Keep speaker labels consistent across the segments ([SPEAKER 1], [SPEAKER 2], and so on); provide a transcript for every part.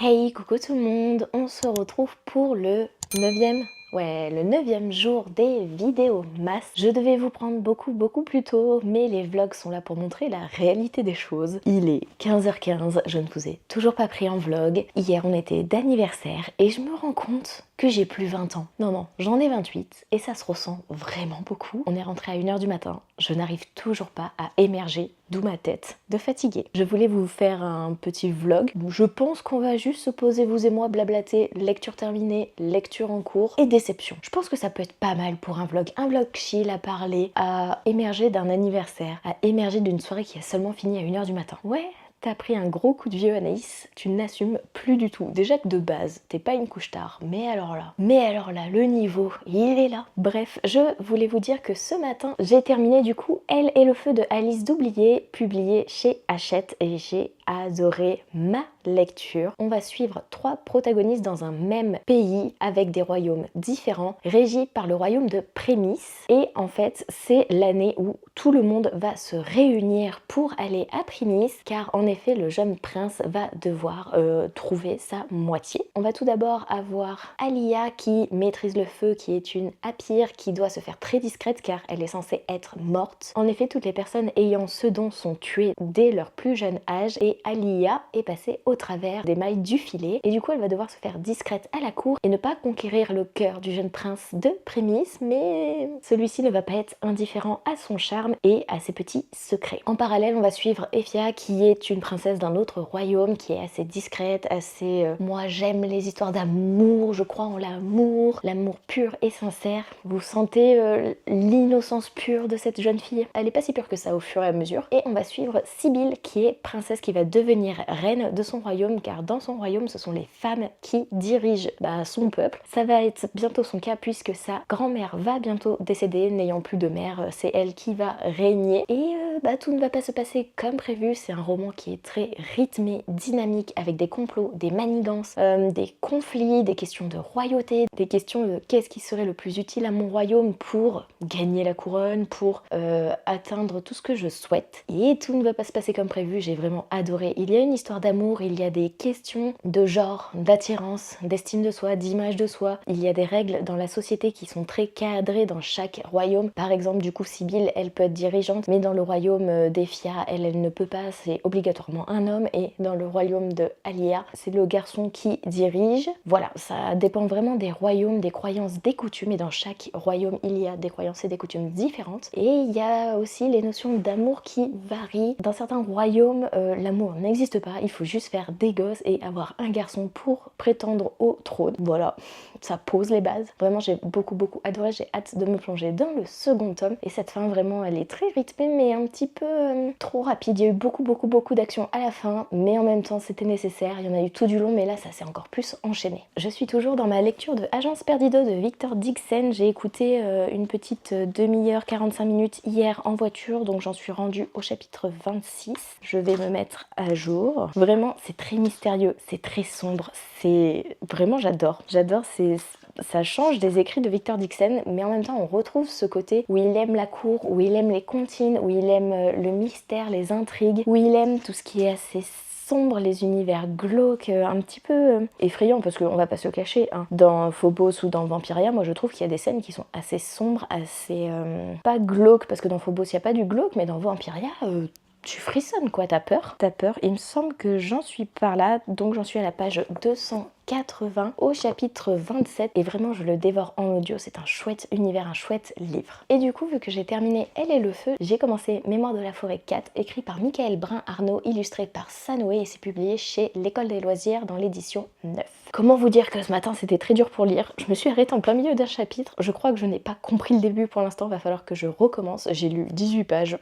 [SPEAKER 1] Hey, coucou tout le monde, on se retrouve pour le 9e, le 9e jour des vidéos masse. Je devais vous prendre beaucoup plus tôt, mais les vlogs sont là pour montrer la réalité des choses. Il est 15h15, je ne vous ai toujours pas pris en vlog. Hier on était d'anniversaire et je me rends compte que j'ai plus 20 ans. Non, j'en ai 28 et ça se ressent vraiment beaucoup. On est rentré à 1h du matin, je n'arrive toujours pas à émerger, d'où ma tête de fatiguée. Je voulais vous faire un petit vlog. Je pense qu'on va juste se poser, vous et moi, blablater, lecture terminée, lecture en cours et déception. Je pense que ça peut être pas mal pour un vlog chill à parler, à émerger d'un anniversaire, à émerger d'une soirée qui a seulement fini à 1h du matin. Ouais, t'as pris un gros coup de vieux Anaïs, tu n'assumes plus du tout. Déjà que de base, t'es pas une couche tard, mais alors là, le niveau, il est là. Bref, je voulais vous dire que ce matin, j'ai terminé du coup Elle et le feu de Alice Doublié, publié chez Hachette, et j'ai adoré ma lecture. On va suivre 3 protagonistes dans un même pays avec des royaumes différents, régis par le royaume de Prémis. Et en fait, c'est l'année où tout le monde va se réunir pour aller à Prémis, car en effet, le jeune prince va devoir trouver sa moitié. On va tout d'abord avoir Alia qui maîtrise le feu, qui est une apire, qui doit se faire très discrète car elle est censée être morte. En effet, toutes les personnes ayant ce don sont tuées dès leur plus jeune âge et Alia est passée au travers des mailles du filet et du coup elle va devoir se faire discrète à la cour et ne pas conquérir le cœur du jeune prince de Prémis, mais celui-ci ne va pas être indifférent à son charme et à ses petits secrets. En parallèle, on va suivre Effia qui est une princesse d'un autre royaume, qui est assez discrète, assez... Moi j'aime les histoires d'amour, je crois en l'amour pur et sincère. Vous sentez l'innocence pure de cette jeune fille. Elle est pas si pure que ça au fur et à mesure. Et on va suivre Sibylle qui est princesse qui va devenir reine de son royaume, car dans son royaume ce sont les femmes qui dirigent son peuple. Ça va être bientôt son cas puisque sa grand-mère va bientôt décéder, n'ayant plus de mère, c'est elle qui va régner. Et tout ne va pas se passer comme prévu, c'est un roman qui est très rythmé, dynamique, avec des complots, des manigances, des conflits, des questions de royauté, des questions de qu'est-ce qui serait le plus utile à mon royaume pour gagner la couronne, pour atteindre tout ce que je souhaite. Et tout ne va pas se passer comme prévu, j'ai vraiment adoré. Il y a une histoire d'amour, il y a des questions de genre, d'attirance, d'estime de soi, d'image de soi. Il y a des règles dans la société qui sont très cadrées dans chaque royaume. Par exemple, du coup, Sibylle, elle peut être dirigeante, mais dans le royaume d'Effia, elle ne peut pas, c'est obligatoirement un homme, et dans le royaume de Alia, c'est le garçon qui dirige. Voilà, ça dépend vraiment des royaumes, des croyances, des coutumes, et dans chaque royaume, il y a des croyances et des coutumes différentes. Et il y a aussi les notions d'amour qui varient. Dans certains royaumes, l'amour n'existe pas, il faut juste faire des gosses et avoir un garçon pour prétendre au trône. Voilà, ça pose les bases. Vraiment, j'ai beaucoup adoré, j'ai hâte de me plonger dans le second tome. Et cette fin, vraiment, elle est très rythmée, mais un petit peu trop rapide. Il y a eu beaucoup d'action à la fin, mais en même temps, c'était nécessaire. Il y en a eu tout du long, mais là, ça s'est encore plus enchaîné. Je suis toujours dans ma lecture de Agence Perdido de Victor Dixon. J'ai écouté une petite demi-heure, 45 minutes hier en voiture, donc j'en suis rendue au chapitre 26. Je vais me mettre à jour. Vraiment, c'est très mystérieux, c'est très sombre, c'est... Vraiment, j'adore. Ça change des écrits de Victor Dixon, mais en même temps on retrouve ce côté où il aime la cour, où il aime les comptines, où il aime le mystère, les intrigues, où il aime tout ce qui est assez sombre, les univers glauques, un petit peu effrayants, parce qu'on va pas se le cacher, hein. Dans Phobos ou dans Vampiria, moi je trouve qu'il y a des scènes qui sont assez sombres, assez... pas glauques, parce que dans Phobos il n'y a pas du glauque, mais dans Vampiria... tu frissonnes quoi, t'as peur. Il me semble que j'en suis par là, donc j'en suis à la page 280 au chapitre 27 et vraiment je le dévore en audio, c'est un chouette univers, un chouette livre. Et du coup, vu que j'ai terminé Elle et le feu, j'ai commencé Mémoire de la forêt 4, écrit par Michael Brun-Arnaud, illustré par Sanoé et c'est publié chez l'École des loisirs dans l'édition 9. Comment vous dire que ce matin c'était très dur pour lire, je me suis arrêtée en plein milieu d'un chapitre, je crois que je n'ai pas compris le début pour l'instant, va falloir que je recommence, j'ai lu 18 pages,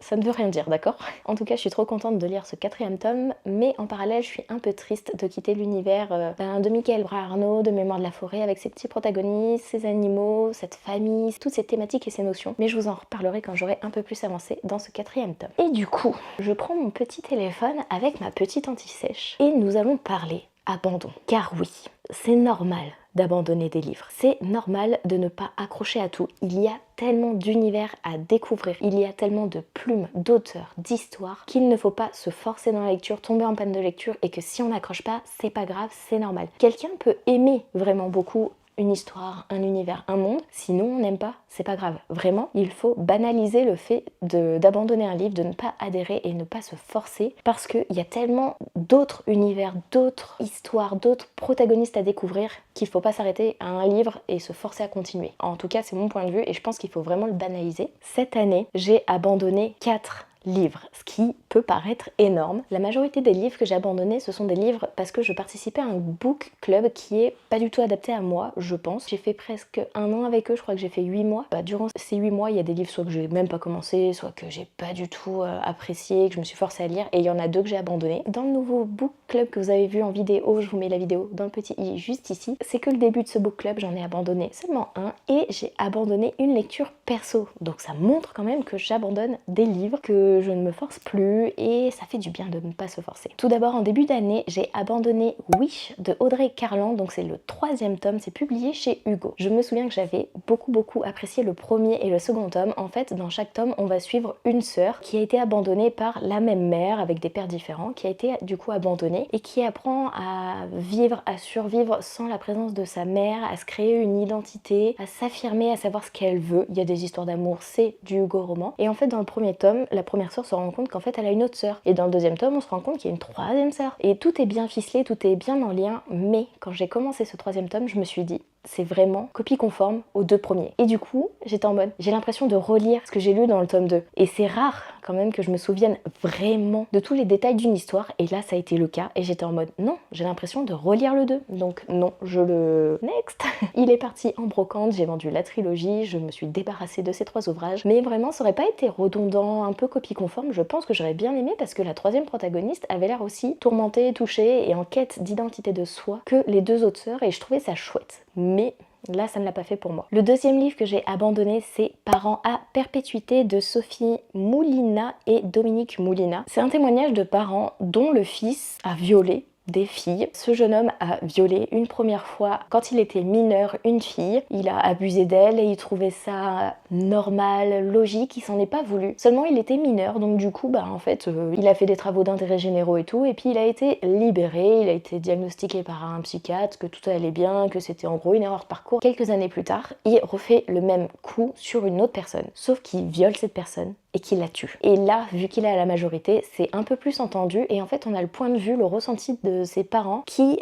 [SPEAKER 1] ça ne veut rien dire, d'accord? En tout cas, je suis trop contente de lire ce 4e tome, mais en parallèle, je suis un peu triste de quitter l'univers de Michael Brun-Arnaud, de Mémoire de la forêt, avec ses petits protagonistes, ses animaux, cette famille, toutes ces thématiques et ces notions. Mais je vous en reparlerai quand j'aurai un peu plus avancé dans ce 4e tome. Et du coup, je prends mon petit téléphone avec ma petite anti-sèche et nous allons parler abandon. Car oui, c'est normal d'abandonner des livres. C'est normal de ne pas accrocher à tout. Il y a tellement d'univers à découvrir, il y a tellement de plumes, d'auteurs, d'histoires qu'il ne faut pas se forcer dans la lecture, tomber en panne de lecture et que si on n'accroche pas, c'est pas grave, c'est normal. Quelqu'un peut aimer vraiment beaucoup une histoire, un univers, un monde, sinon on n'aime pas, c'est pas grave. Vraiment, il faut banaliser le fait d'abandonner un livre, de ne pas adhérer et ne pas se forcer parce qu'il y a tellement d'autres univers, d'autres histoires, d'autres protagonistes à découvrir qu'il faut pas s'arrêter à un livre et se forcer à continuer. En tout cas, c'est mon point de vue et je pense qu'il faut vraiment le banaliser. Cette année, j'ai abandonné 4 livres, ce qui peut paraître énorme. La majorité des livres que j'ai abandonnés, ce sont des livres parce que je participais à un book club qui est pas du tout adapté à moi, je pense. J'ai fait presque 1 an avec eux, je crois que j'ai fait 8 mois. Durant ces 8 mois, il y a des livres soit que j'ai même pas commencé, soit que j'ai pas du tout apprécié, que je me suis forcée à lire, et il y en a 2 que j'ai abandonnés. Dans le nouveau book club que vous avez vu en vidéo, je vous mets la vidéo dans le petit i juste ici, c'est que le début de ce book club, j'en ai abandonné seulement un, et j'ai abandonné une lecture perso. Donc ça montre quand même que j'abandonne des livres, que je ne me force plus, et ça fait du bien de ne pas se forcer. Tout d'abord, en début d'année, j'ai abandonné Wish de Audrey Carland, donc c'est le 3e tome, c'est publié chez Hugo. Je me souviens que j'avais beaucoup apprécié le premier et le second tome. En fait, dans chaque tome, on va suivre une sœur qui a été abandonnée par la même mère avec des pères différents, qui a été du coup abandonnée et qui apprend à vivre, à survivre sans la présence de sa mère, à se créer une identité, à s'affirmer, à savoir ce qu'elle veut. Il y a des histoires d'amour, c'est du Hugo roman. Et en fait, dans le premier tome, la première sœur se rend compte qu'en fait elle a une autre sœur. Et dans le 2e tome, on se rend compte qu'il y a une 3e sœur. Et tout est bien ficelé, tout est bien en lien, mais quand j'ai commencé ce 3e tome, je me suis dit, c'est vraiment copie conforme aux 2 premiers. Et du coup, j'étais en mode, j'ai l'impression de relire ce que j'ai lu dans le tome 2. Et c'est rare quand même que je me souvienne vraiment de tous les détails d'une histoire. Et là, ça a été le cas. Et j'étais en mode, non, j'ai l'impression de relire le 2. Donc non, je le... Next. Il est parti en brocante, j'ai vendu la trilogie, je me suis débarrassée de ces 3 ouvrages. Mais vraiment, ça aurait pas été redondant, un peu copie conforme. Je pense que j'aurais bien aimé parce que la 3e protagoniste avait l'air aussi tourmentée, touchée et en quête d'identité de soi que les 2 autres sœurs. Et je trouvais ça chouette. Mais là, ça ne l'a pas fait pour moi. Le 2e livre que j'ai abandonné, c'est Parents à perpétuité de Sophie Moulina et Dominique Moulina. C'est un témoignage de parents dont le fils a violé des filles. Ce jeune homme a violé une première fois quand il était mineur une fille. Il a abusé d'elle et il trouvait ça normal, logique, il s'en est pas voulu. Seulement il était mineur, donc du coup en fait il a fait des travaux d'intérêt généraux et tout, et puis il a été libéré, il a été diagnostiqué par un psychiatre, que tout allait bien, que c'était en gros une erreur de parcours. Quelques années plus tard, il refait le même coup sur une autre personne, sauf qu'il viole cette personne et qu'il la tue. Et là, vu qu'il est à la majorité, c'est un peu plus entendu, et en fait on a le point de vue, le ressenti de ses parents qui...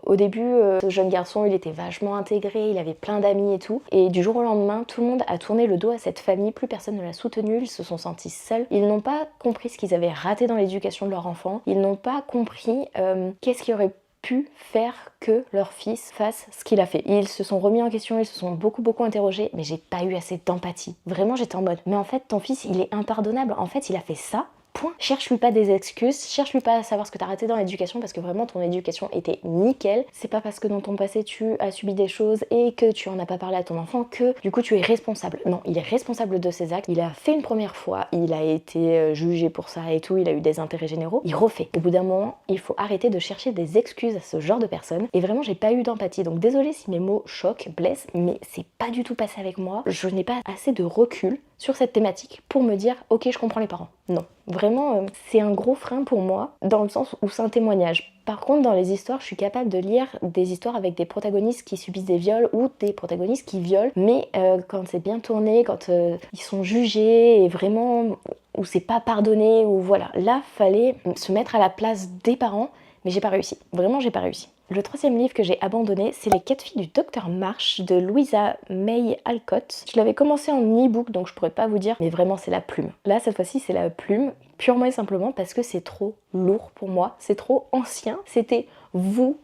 [SPEAKER 1] Au début, ce jeune garçon, il était vachement intégré, il avait plein d'amis et tout. Et du jour au lendemain, tout le monde a tourné le dos à cette famille, plus personne ne l'a soutenu, ils se sont sentis seuls. Ils n'ont pas compris ce qu'ils avaient raté dans l'éducation de leur enfant. Ils n'ont pas compris qu'est-ce qui aurait pu faire que leur fils fasse ce qu'il a fait. Ils se sont remis en question, ils se sont beaucoup interrogés, mais j'ai pas eu assez d'empathie. Vraiment, j'étais en mode, mais en fait, ton fils, il est impardonnable. En fait, il a fait ça. Point. Cherche-lui pas des excuses, cherche-lui pas à savoir ce que t'as raté dans l'éducation, parce que vraiment ton éducation était nickel. C'est pas parce que dans ton passé tu as subi des choses et que tu en as pas parlé à ton enfant que du coup tu es responsable. Non, il est responsable de ses actes. Il a fait une première fois, il a été jugé pour ça et tout, il a eu des intérêts généraux, il refait. Au bout d'un moment, il faut arrêter de chercher des excuses à ce genre de personnes, et vraiment j'ai pas eu d'empathie. Donc désolée si mes mots choquent, blessent, mais c'est pas du tout passé avec moi. Je n'ai pas assez de recul sur cette thématique pour me dire ok, je comprends les parents. Non, vraiment c'est un gros frein pour moi, dans le sens où c'est un témoignage. Par contre, dans les histoires, je suis capable de lire des histoires avec des protagonistes qui subissent des viols ou des protagonistes qui violent, mais quand c'est bien tourné, quand ils sont jugés et vraiment où c'est pas pardonné, ou voilà, là fallait se mettre à la place des parents, mais j'ai pas réussi. Vraiment, j'ai pas réussi. Le 3e livre que j'ai abandonné, c'est Les 4 filles du Docteur March de Louisa May Alcott. Je l'avais commencé en e-book, donc je pourrais pas vous dire, mais vraiment c'est la plume. Là, cette fois-ci, c'est la plume, purement et simplement parce que c'est trop lourd pour moi, c'est trop ancien, c'était vous,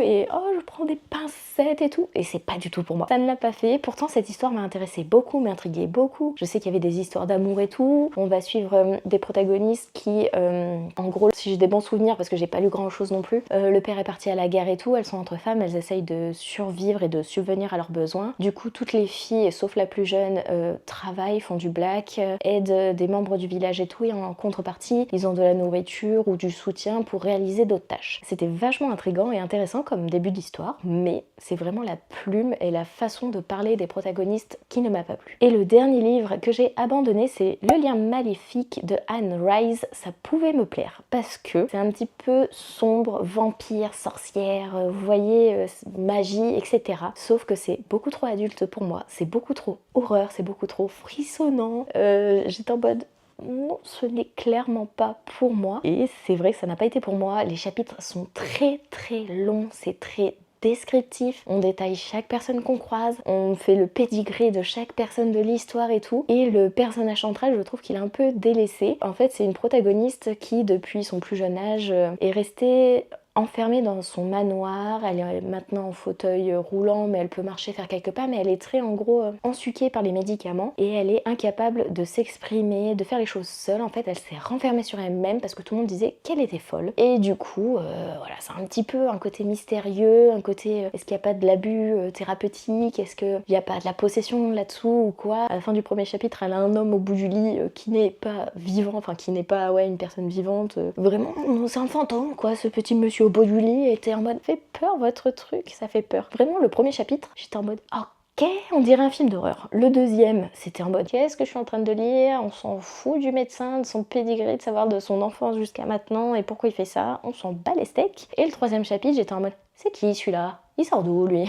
[SPEAKER 1] et oh je prends des pincettes et tout, et c'est pas du tout pour moi. Ça ne l'a pas fait, pourtant cette histoire m'a intéressée beaucoup, m'intriguait beaucoup. Je sais qu'il y avait des histoires d'amour et tout, on va suivre des protagonistes qui, en gros, si j'ai des bons souvenirs, parce que j'ai pas lu grand chose non plus, le père est parti à la guerre et tout, elles sont entre femmes, elles essayent de survivre et de subvenir à leurs besoins. Du coup, toutes les filles, sauf la plus jeune, travaillent, font du black, aident des membres du village et tout, et en contrepartie, ils ont de la nourriture ou du soutien pour réaliser d'autres tâches. C'était vachement vraiment intriguant et intéressant comme début d'histoire, mais c'est vraiment la plume et la façon de parler des protagonistes qui ne m'a pas plu. Et le dernier livre que j'ai abandonné, c'est Le lien maléfique de Anne Rice. Ça pouvait me plaire parce que c'est un petit peu sombre, vampire, sorcière, vous voyez, magie, etc. Sauf que c'est beaucoup trop adulte pour moi, c'est beaucoup trop horreur, c'est beaucoup trop frissonnant. J'étais en mode non, ce n'est clairement pas pour moi. Et c'est vrai que ça n'a pas été pour moi. Les chapitres sont très très longs, c'est très descriptif, on détaille chaque personne qu'on croise, on fait le pédigré de chaque personne de l'histoire et tout. Et le personnage central, je trouve qu'il est un peu délaissé. En fait, c'est une protagoniste qui, depuis son plus jeune âge, est restée enfermée dans son manoir. Elle est maintenant en fauteuil roulant, mais elle peut marcher, faire quelques pas, mais elle est très en gros ensuquée par les médicaments et elle est incapable de s'exprimer, de faire les choses seule. En fait, elle s'est renfermée sur elle-même parce que tout le monde disait qu'elle était folle. Et du coup, voilà, c'est un petit peu un côté mystérieux, un côté est-ce qu'il n'y a pas de l'abus thérapeutique, est-ce qu'il n'y a pas de la possession là-dessous ou quoi. À la fin du premier chapitre, elle a un homme au bout du lit qui n'est pas vivant, enfin qui n'est pas une personne vivante. Vraiment, c'est un fantôme quoi, ce petit monsieur au bout du lit était en mode fait peur votre truc, ça fait peur. Vraiment le premier chapitre, j'étais en mode ok, on dirait un film d'horreur. Le deuxième, c'était en mode qu'est-ce que je suis en train de lire, on s'en fout du médecin, de son pédigré, de savoir de son enfance jusqu'à maintenant et pourquoi il fait ça, on s'en bat les steaks. Et le troisième chapitre, j'étais en mode c'est qui celui-là, il sort d'où lui?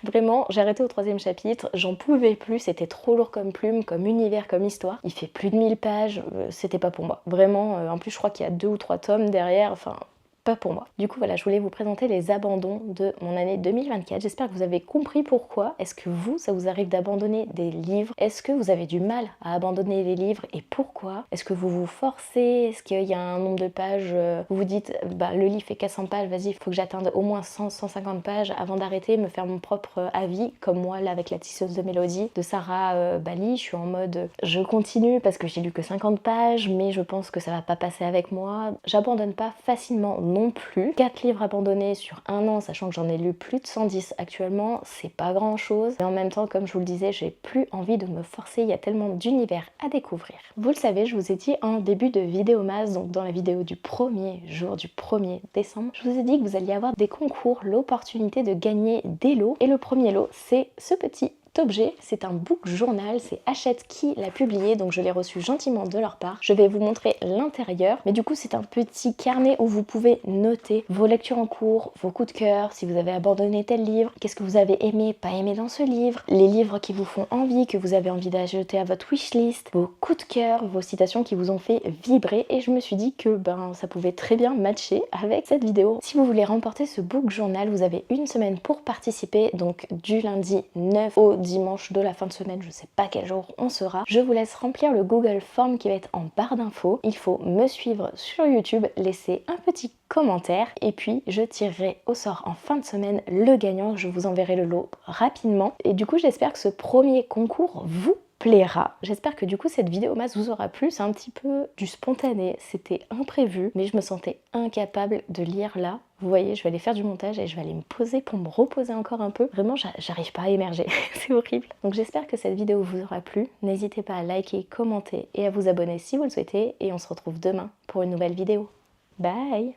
[SPEAKER 1] Vraiment, j'ai arrêté au troisième chapitre, j'en pouvais plus, c'était trop lourd comme plume, comme univers, comme histoire. Il fait plus de 1000 pages, c'était pas pour moi. Vraiment, en plus je crois qu'il y a 2 ou 3 tomes derrière, enfin pas pour moi. Du coup voilà, je voulais vous présenter les abandons de mon année 2024. J'espère que vous avez compris pourquoi. Est-ce que vous, ça vous arrive d'abandonner des livres? Est-ce que vous avez du mal à abandonner les livres et pourquoi? Est-ce que vous vous forcez? Est-ce qu'il y a un nombre de pages, vous vous dites le livre fait 400 pages, vas-y, il faut que j'attende au moins 100, 150 pages avant d'arrêter, me faire mon propre avis, comme moi là avec La tisseuse de mélodie de Sarah Bali. Je suis en mode je continue parce que j'ai lu que 50 pages, mais je pense que ça va pas passer avec moi. J'abandonne pas facilement non plus. 4 livres abandonnés sur un an, sachant que j'en ai lu plus de 110 actuellement, c'est pas grand chose. Et en même temps, comme je vous le disais, j'ai plus envie de me forcer, il y a tellement d'univers à découvrir. Vous le savez, je vous ai dit en début de vidéo masse, donc dans la vidéo du premier jour du 1er décembre, je vous ai dit que vous alliez avoir des concours, l'opportunité de gagner des lots. Et le premier lot, c'est ce petit objet, c'est un book journal, c'est Hachette qui l'a publié, donc je l'ai reçu gentiment de leur part. Je vais vous montrer l'intérieur, mais du coup c'est un petit carnet où vous pouvez noter vos lectures en cours, vos coups de cœur, si vous avez abandonné tel livre, qu'est-ce que vous avez aimé, pas aimé dans ce livre, les livres qui vous font envie, que vous avez envie d'ajouter à votre wishlist, vos coups de cœur, vos citations qui vous ont fait vibrer, et je me suis dit que ça pouvait très bien matcher avec cette vidéo. Si vous voulez remporter ce book journal, vous avez une semaine pour participer, donc du lundi 9 au dimanche de la fin de semaine, je sais pas quel jour on sera. Je vous laisse remplir le Google Form qui va être en barre d'infos. Il faut me suivre sur YouTube, laisser un petit commentaire et puis je tirerai au sort en fin de semaine le gagnant. Je vous enverrai le lot rapidement. Et du coup, j'espère que ce premier concours vous plaira. J'espère que du coup cette vidéo masse vous aura plu. C'est un petit peu du spontané, c'était imprévu, mais je me sentais incapable de lire là. Vous voyez, je vais aller faire du montage et je vais aller me poser pour me reposer encore un peu. Vraiment, j'arrive pas à émerger, c'est horrible. Donc j'espère que cette vidéo vous aura plu. N'hésitez pas à liker, commenter et à vous abonner si vous le souhaitez. Et on se retrouve demain pour une nouvelle vidéo. Bye!